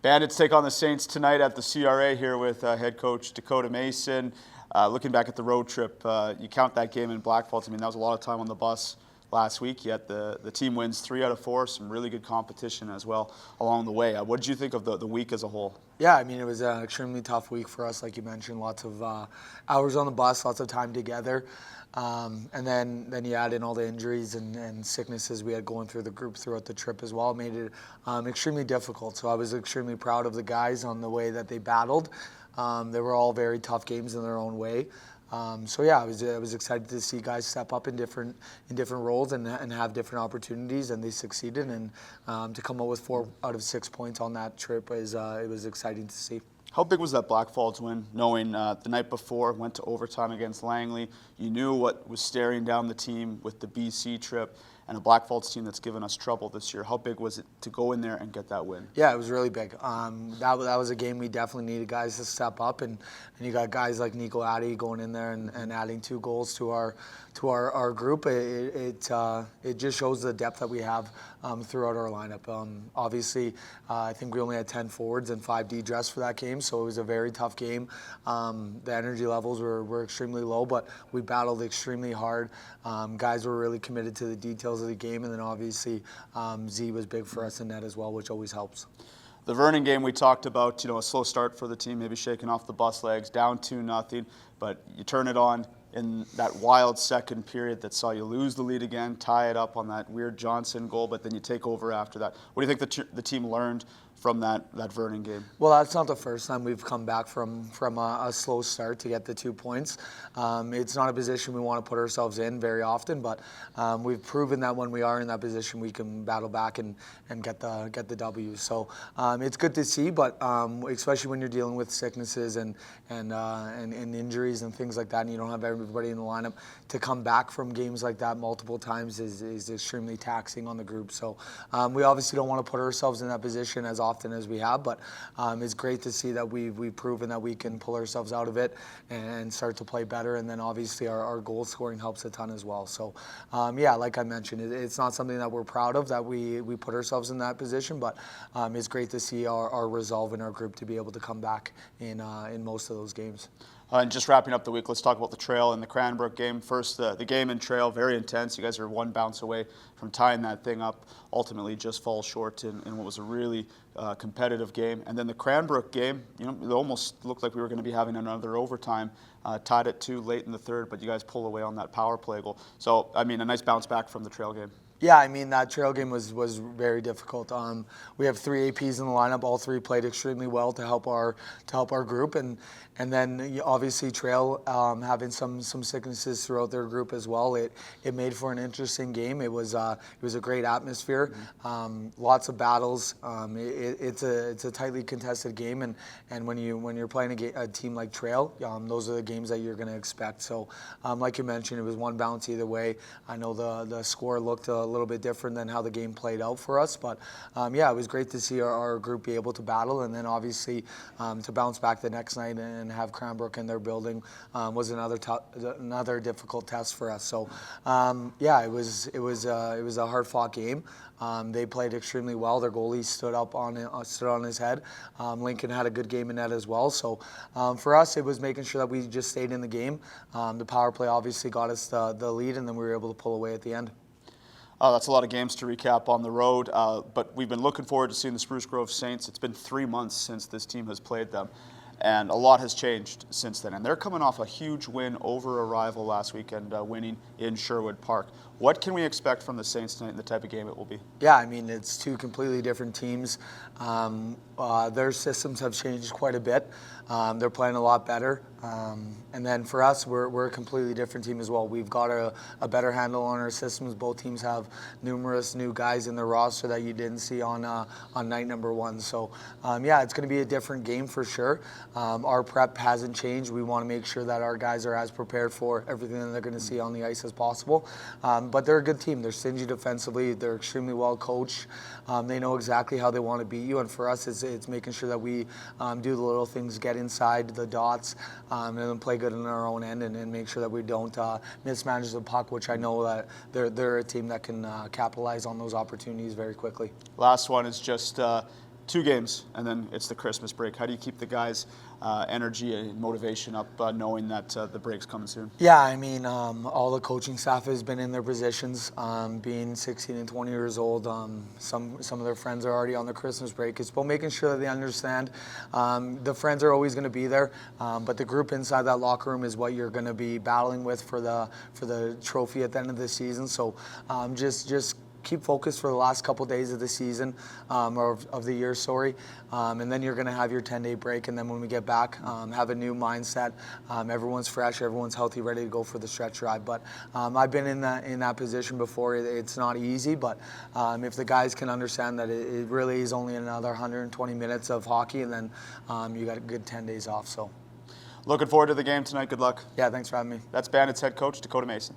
Bandits take on the Saints tonight at the CRA here with head coach Dakota Mason. Looking back at the road trip, you count that game in Blackfalds. I mean, that was a lot of time on the bus last week. Yet the team wins 3 out of 4. Some really good competition as well along the way. What did you think of the week as a whole? Yeah, I mean, it was an extremely tough week for us, like you mentioned. Lots of hours on the bus, lots of time together. And then you add in all the injuries and sicknesses we had going through the group throughout the trip as well. It made it extremely difficult. So I was extremely proud of the guys on the way that they battled. They were all very tough games in their own way. So yeah, I was excited to see guys step up in different roles and have different opportunities, and they succeeded. And to come out with 4 out of 6 points on that trip it was exciting to see. How big was that Blackfalds win, knowing the night before went to overtime against Langley? You knew what was staring down the team with the BC trip and a Blackfalds team that's given us trouble this year. How big was it to go in there and get that win? Yeah, it was really big. That was a game we definitely needed guys to step up, and you got guys like Nico Addy going in there and adding 2 goals to our group. It just shows the depth that we have throughout our lineup. Obviously, I think we only had 10 forwards and 5 D dressed for that game, so it was a very tough game. The energy levels were extremely low, but we battled extremely hard. Guys were really committed to the details of the game, and then obviously Z was big for us in net as well, which always helps. The Vernon game we talked about, a slow start for the team, maybe shaking off the bus legs, down 2-0, but you turn it on in that wild second period that saw you lose the lead again, tie it up on that weird Johnson goal, but then you take over after that. What do you think the team learned from that Vernon game? Well, that's not the first time we've come back from a slow start to get the 2 points. It's not a position we want to put ourselves in very often, but we've proven that when we are in that position, we can battle back and get the W. So it's good to see, but especially when you're dealing with sicknesses and injuries and things like that, and you don't have everybody in the lineup, to come back from games like that multiple times is extremely taxing on the group. So we obviously don't want to put ourselves in that position as often as we have, but it's great to see that we've proven that we can pull ourselves out of it and start to play better. And then obviously our goal scoring helps a ton as well. So yeah, like I mentioned, it's not something that we're proud of that we put ourselves in that position, but it's great to see our resolve in our group to be able to come back in most of those games. And just wrapping up the week, let's talk about the Trail and the Cranbrook game. First, the game in Trail, very intense. You guys are 1 bounce away from tying that thing up. Ultimately, just fall short in what was a really competitive game. And then the Cranbrook game, it almost looked like we were going to be having another overtime. Tied at 2 late in the third, but you guys pull away on that power play goal. So, I mean, a nice bounce back from the Trail game. Yeah, I mean, that Trail game was very difficult. We have 3 APs in the lineup. All 3 played extremely well to help our group, and then obviously Trail having some sicknesses throughout their group as well. It made for an interesting game. It was a great atmosphere. Lots of battles. It's a tightly contested game, and when you're playing a team like Trail, those are the games that you're going to expect. So, like you mentioned, it was 1 bounce either way. I know the score looked a little bit different than how the game played out for us, but yeah, it was great to see our group be able to battle, and then obviously to bounce back the next night and have Cranbrook in their building was another difficult test for us. So yeah, it was a hard-fought game. They played extremely well. Their goalie stood on his head. Lincoln had a good game in net as well. So for us, it was making sure that we just stayed in the game. The power play obviously got us the lead, and then we were able to pull away at the end. That's a lot of games to recap on the road, but we've been looking forward to seeing the Spruce Grove Saints. It's been 3 months since this team has played them, and a lot has changed since then. And they're coming off a huge win over a rival last weekend, winning in Sherwood Park. What can we expect from the Saints tonight and the type of game it will be? Yeah, I mean, it's 2 completely different teams. Their systems have changed quite a bit. They're playing a lot better. And then for us, we're a completely different team as well. We've got a better handle on our systems. Both teams have numerous new guys in their roster that you didn't see on night number 1. So, yeah, it's going to be a different game for sure. Our prep hasn't changed. We want to make sure that our guys are as prepared for everything that they're going to see on the ice as possible. But they're a good team. They're stingy defensively. They're extremely well coached. They know exactly how they want to beat you. And for us, it's making sure that we do the little things, get inside the dots, and then play good in our own end, and make sure that we don't mismanage the puck, which I know that they're a team that can capitalize on those opportunities very quickly. Last one is just 2 games, and then it's the Christmas break. How do you keep the guys' energy and motivation up, knowing that the break's coming soon? Yeah, I mean, all the coaching staff has been in their positions. Being 16 and 20 years old, some of their friends are already on the Christmas break. It's about making sure that they understand the friends are always going to be there, but the group inside that locker room is what you're going to be battling with for the trophy at the end of the season. So just keep focused for the last couple days of the season, or of the year, sorry. And then you're going to have your 10-day break. And then when we get back, have a new mindset. Everyone's fresh, everyone's healthy, ready to go for the stretch drive. But I've been in that position before. It's not easy, but if the guys can understand that it really is only another 120 minutes of hockey, and then you got a good 10 days off. So Looking forward to the game tonight. Good luck. yeah, thanks for having me. That's Bandits head coach Dakota Mason.